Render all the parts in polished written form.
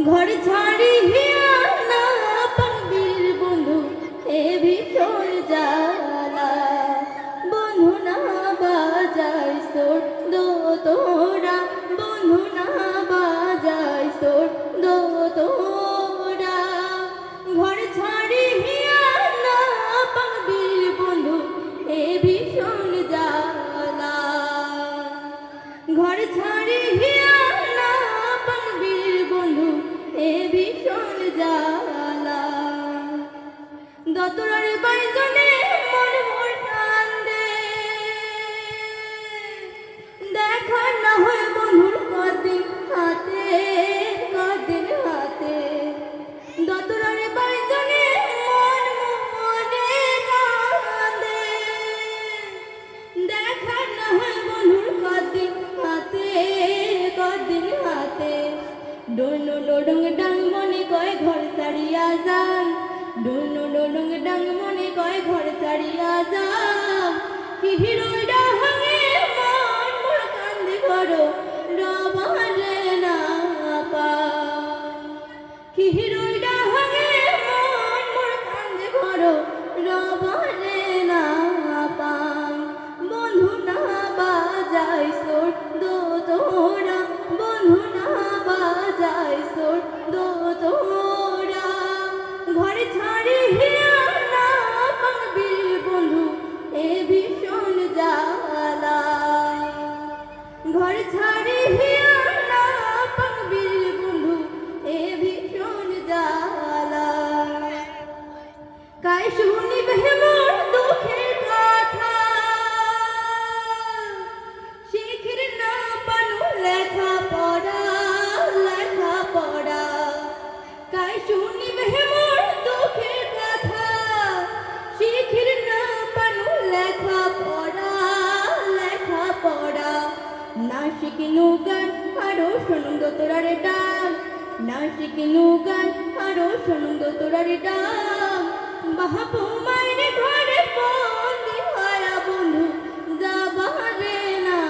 ঘর ছাড়িয়া না পাবির বন্ধু এ ভীষণ জ্বালা। বন্ধু না বাজাই সোর দো তোরা, বন্ধু না বাজাই সোর দো তোরা। ঘর ছাড়িয়া না পাবির বন্ধু এ ভীষণ জ্বালা। ঘর ছাড়িয়া না পাবির বন্ধু এ ভীষণ জ্বালা। দতরার বাইজনে মন মোর কান্দে, দেখা না হয় বন্ধুর কদিন হাতে, কদিন হাতে। দতরার বাইজনে মন মনে কান্দে, দেখা না হয় বন্ধুর কদিন হাতে, কদিন হাতে। ডোনো ডোডং ডাং মনে কয় ঘর ছাড়িয়া যান, ডোনো ডোডং ডাং মনে কয় ঘর ছাড়িয়া যান। কি হিরোইডা হাঙে মন মোর কান্দে করো রবারে না পা। কি হিরোইডা হাঙে মন মোর কান্দে করো রবারে না পা। বন্ধু না বাজাই সোর দো তোরা, বন্ধু না বাজাই সোর দো তোরা। ঘর ছাড়িয়া না পাবির বন্ধু এ ভীষণ জ্বালা। ঘর ছাড়িয়া না পাবির বন্ধু এ ভীষণ জ্বালা। কাই শুনিবে মোর দুঃখের কথা, শিখির না পানু লেখা পড়া, লেখা পড়া। কাই শুনিবে মোর দুঃখের কথা, শিখির না পানু লেখা পড়া, লেখা পড়া। না শিখিনু গান আরো শুনুন দোতরার ডাক, না শিখিনু গান আরো শুনুন দোতরার ডাক। বাহাপু মায়ের ঘরে বন্দি হয়া বন্ধু যাবারে না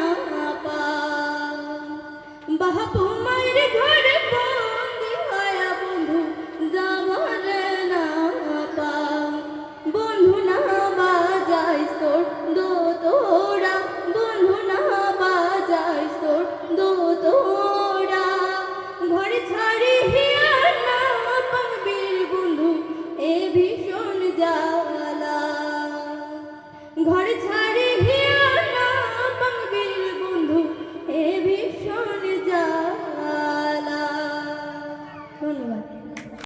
পা। বাহাপু